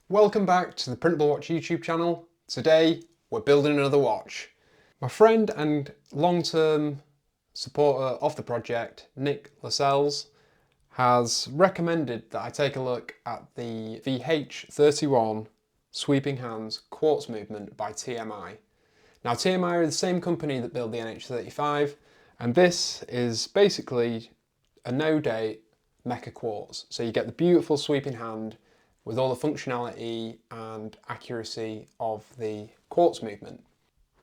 Welcome back to the Printable Watch YouTube channel. Today we're building another watch. My friend and long-term supporter of the project, Nick Lascelles, has recommended that I take a look at the VH31 Sweeping Hands Quartz Movement by TMI. Now TMI are the same company that build the NH35, and this is basically a no-date mecha quartz. So you get the beautiful sweeping hand with all the functionality and accuracy of the quartz movement.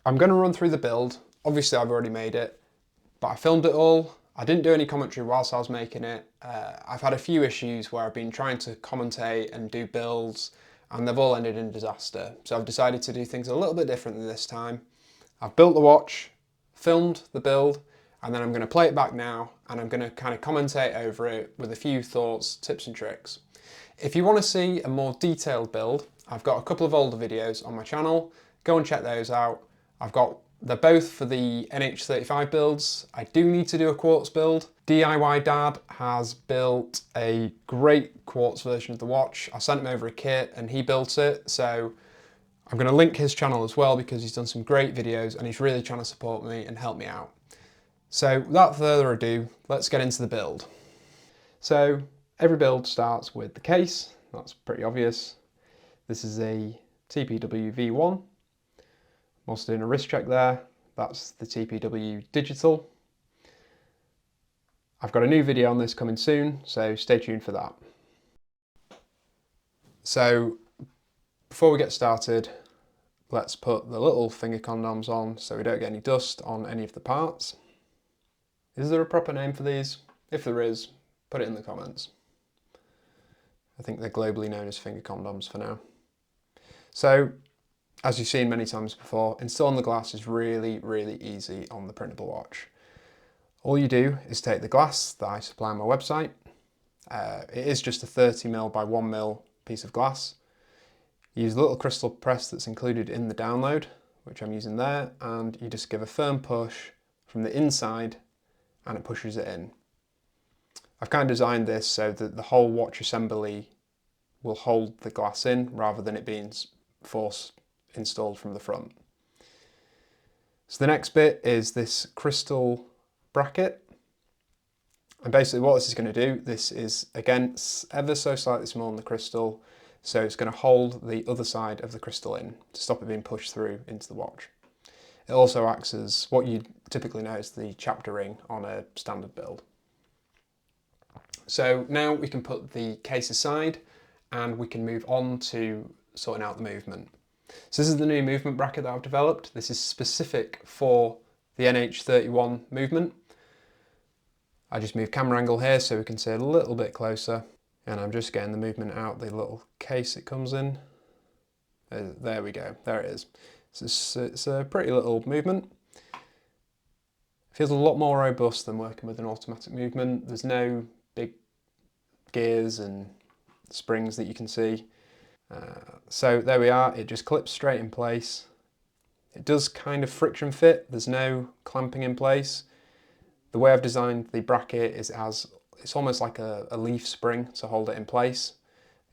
I'm going to run through the build. Obviously I've already made it, but I filmed it all. I didn't do any commentary whilst I was making it. I've had a few issues where I've been trying to commentate and do builds and they've all ended in disaster. So I've decided to do things a little bit differently this time. I've built the watch, filmed the build, and then I'm going to play it back now and I'm going to kind of commentate over it with a few thoughts, tips and tricks. If you want to see a more detailed build, I've got a couple of older videos on my channel. Go and check those out. They're both for the NH35 builds. I do need to do a quartz build. DIY Dad has built a great quartz version of the watch. I sent him over a kit and he built it. So I'm going to link his channel as well because he's done some great videos and he's really trying to support me and help me out. So without further ado, let's get into the build. So every build starts with the case. That's pretty obvious. This is a TPW V1. I'm also doing a wrist check there. That's the TPW digital. I've got a new video on this coming soon, so stay tuned for that. So before we get started, let's put the little finger condoms on so we don't get any dust on any of the parts. Is there a proper name for these? If there is, put it in the comments. I think they're globally known as finger condoms for now. So, as you've seen many times before, installing the glass is really, really easy on the printable watch. All you do is take the glass that I supply on my website. It is just a 30mm by 1mm piece of glass. Use the little crystal press that's included in the download, which I'm using there, and you just give a firm push from the inside and it pushes it in. I've kind of designed this so that the whole watch assembly will hold the glass in rather than it being force installed from the front. So the next bit is this crystal bracket. And basically what this is going to do, this is again ever so slightly smaller than the crystal, so it's going to hold the other side of the crystal in to stop it being pushed through into the watch. It also acts as what you typically know as the chapter ring on a standard build. So now we can put the case aside and we can move on to sorting out the movement. So this is the new movement bracket that I've developed. This is specific for the NH31 movement. I just move camera angle here so we can see it a little bit closer, and I'm just getting the movement out the little case it comes in. There we go, there it is. So it's a pretty little movement. It feels a lot more robust than working with an automatic movement. There's no big gears and springs that you can see. So there we are, it just clips straight in place. It does kind of friction fit, there's no clamping in place. The way I've designed the bracket is it's almost like a leaf spring to hold it in place.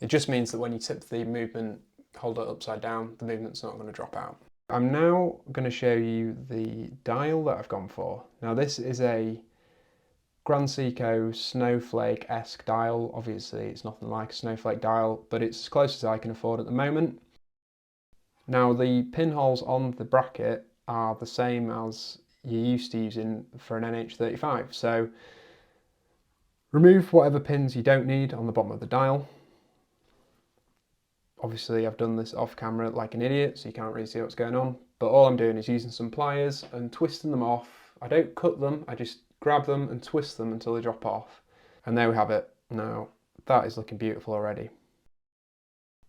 It just means that when you tip the movement, hold it upside down, the movement's not going to drop out. I'm now going to show you the dial that I've gone for. Now this is a Grand Seiko snowflake-esque dial. Obviously it's nothing like a snowflake dial, but it's as close as I can afford at the moment. Now the pinholes on the bracket are the same as you're used to using for an NH35. So remove whatever pins you don't need on the bottom of the dial. Obviously I've done this off camera like an idiot, so you can't really see what's going on, but all I'm doing is using some pliers and twisting them off. I don't cut them, I just grab them and twist them until they drop off. And there we have it. Now that is looking beautiful already.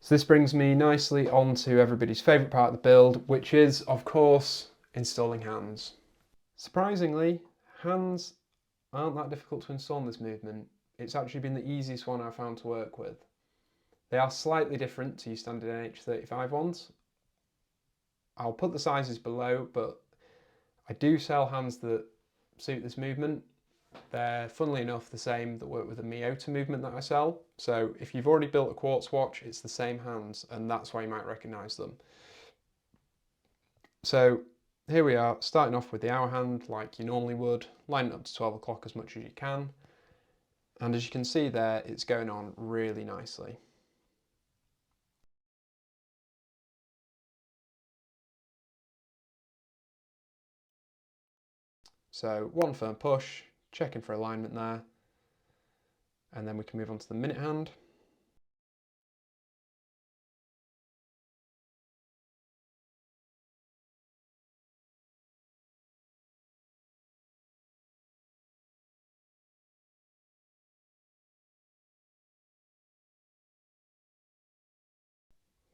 So this brings me nicely on to everybody's favourite part of the build, which is of course installing hands. Surprisingly, hands aren't that difficult to install in this movement. It's actually been the easiest one I've found to work with. They are slightly different to your standard NH35 ones. I'll put the sizes below, but I do sell hands that suit this movement. They're, funnily enough, the same that work with the Miyota movement that I sell. So if you've already built a quartz watch, it's the same hands, and that's why you might recognise them. So here we are, starting off with the hour hand like you normally would, line it up to 12 o'clock as much as you can. And as you can see there, it's going on really nicely. So one firm push, checking for alignment there, and then we can move on to the minute hand.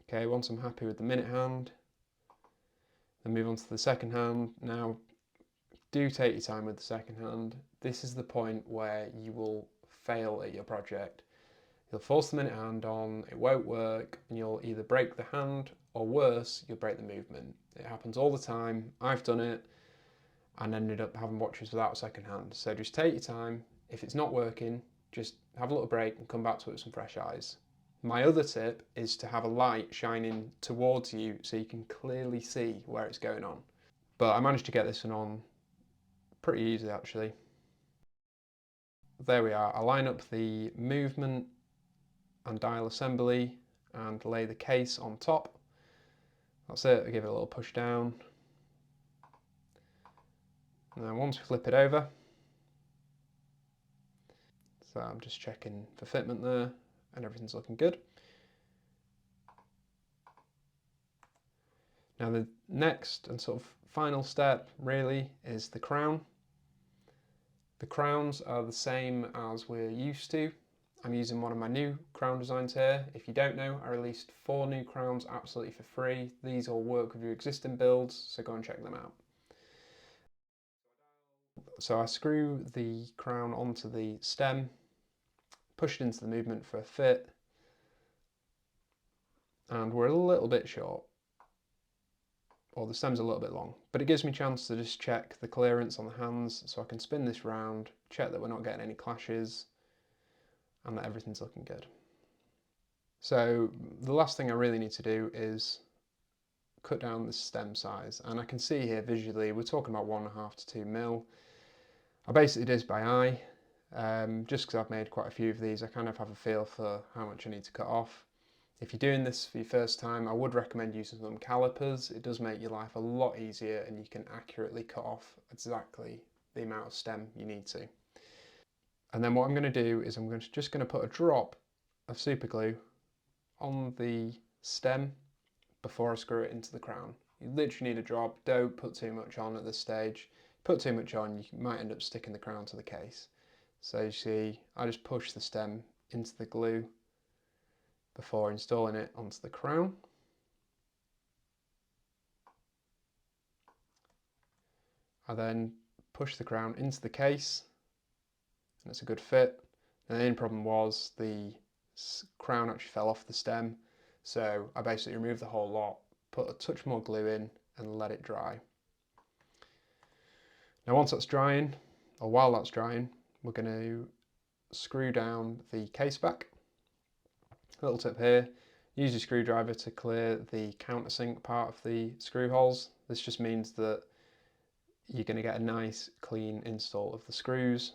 Okay, once I'm happy with the minute hand, then move on to the second hand. Now, do take your time with the second hand. This is the point where you will fail at your project. You'll force the minute hand on, it won't work, and you'll either break the hand, or worse, you'll break the movement. It happens all the time. I've done it and ended up having watches without a second hand. So just take your time. If it's not working, just have a little break and come back to it with some fresh eyes. My other tip is to have a light shining towards you so you can clearly see where it's going on. But I managed to get this one on pretty easy actually. There we are. I line up the movement and dial assembly and lay the case on top. That's it. I give it a little push down. And then once we flip it over, so I'm just checking for fitment there and everything's looking good. Now the next and sort of final step really is the crown. The crowns are the same as we're used to. I'm using one of my new crown designs here. If you don't know, I released 4 new crowns absolutely for free. These all work with your existing builds, so go and check them out. So I screw the crown onto the stem, push it into the movement for a fit, and we're a little bit short, or the stem's a little bit long, but it gives me a chance to just check the clearance on the hands, so I can spin this round, check that we're not getting any clashes, and that everything's looking good. So the last thing I really need to do is cut down the stem size, and I can see here visually we're talking about 1.5 to 2 mil. I basically did this by eye, just because I've made quite a few of these. I kind of have a feel for how much I need to cut off. If you're doing this for your first time, I would recommend using some calipers. It does make your life a lot easier and you can accurately cut off exactly the amount of stem you need to. And then what I'm going to do is I'm just going to put a drop of super glue on the stem before I screw it into the crown. You literally need a drop. Don't put too much on at this stage. Put too much on, you might end up sticking the crown to the case. So you see, I just push the stem into the glue before installing it onto the crown. I then push the crown into the case and it's a good fit. And the only problem was the crown actually fell off the stem, so I basically removed the whole lot, put a touch more glue in and let it dry. Now once that's drying, or while that's drying, we're going to screw down the case back. A little tip here, use your screwdriver to clear the countersink part of the screw holes. This just means that you're going to get a nice clean install of the screws.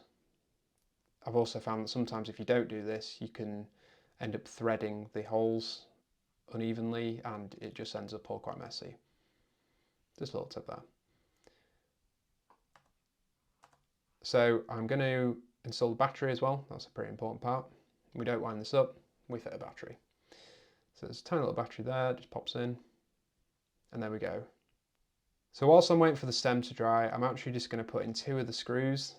I've also found that sometimes if you don't do this, you can end up threading the holes unevenly and it just ends up all quite messy. Just a little tip there. So I'm going to install the battery as well. That's a pretty important part. We don't wind this up, we fit a battery. So there's a tiny little battery there, just pops in, and there we go. So whilst I'm waiting for the stem to dry, I'm actually just going to put in 2 of the screws.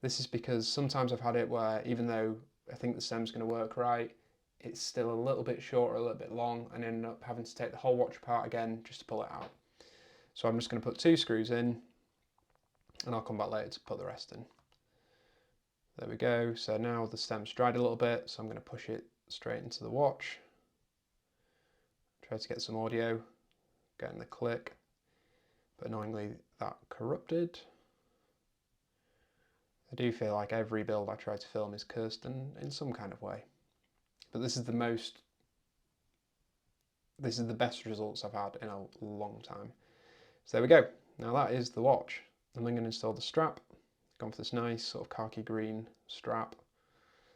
This is because sometimes I've had it where even though I think the stem's going to work right, it's still a little bit short or a little bit long and end up having to take the whole watch apart again just to pull it out. So I'm just going to put 2 screws in and I'll come back later to put the rest in. There we go. So now the stem's dried a little bit, so I'm going to push it straight into the watch. Try to get some audio, getting the click, but annoyingly that corrupted. I do feel like every build I try to film is cursed in some kind of way. But this is the best results I've had in a long time. So there we go. Now that is the watch. I'm then going to install the strap. Gone for this nice sort of khaki green strap.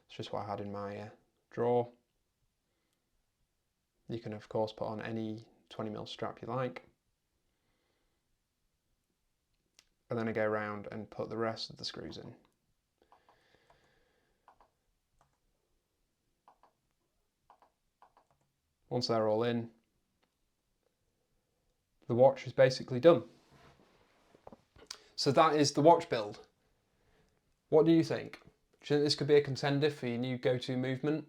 It's just what I had in my drawer. You can of course put on any 20mm strap you like. And then I go around and put the rest of the screws in. Once they're all in, the watch is basically done. So that is the watch build. What do you think? Do you think this could be a contender for your new go-to movement?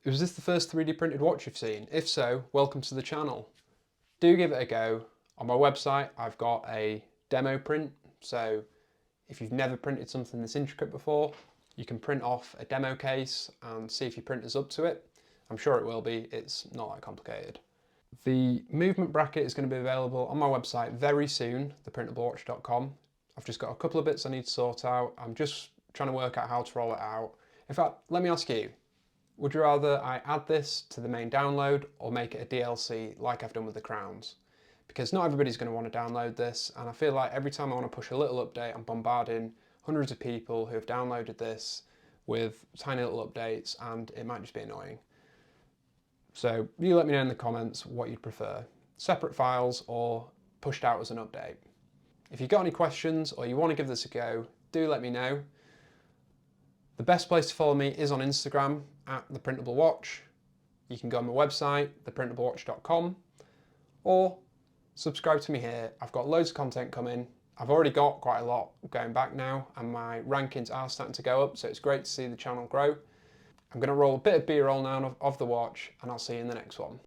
Was this the first 3D printed watch you've seen? If so, welcome to the channel. Do give it a go. On my website, I've got a demo print. So if you've never printed something this intricate before, you can print off a demo case and see if your printer's up to it. I'm sure it will be, it's not that complicated. The movement bracket is going to be available on my website very soon, theprintablewatch.com. I've just got a couple of bits I need to sort out. I'm just trying to work out how to roll it out. In fact, let me ask you, would you rather I add this to the main download or make it a DLC like I've done with the crowns? Because not everybody's going to want to download this, and I feel like every time I want to push a little update, I'm bombarding hundreds of people who have downloaded this with tiny little updates, and it might just be annoying. So you let me know in the comments what you'd prefer, separate files or pushed out as an update. If you've got any questions or you want to give this a go, do let me know. The best place to follow me is on Instagram at @theprintable_watch. You can go on my website, theprintablewatch.com, or subscribe to me here. I've got loads of content coming. I've already got quite a lot going back now, and my rankings are starting to go up, so it's great to see the channel grow. I'm going to roll a bit of B-roll now of the watch, and I'll see you in the next one.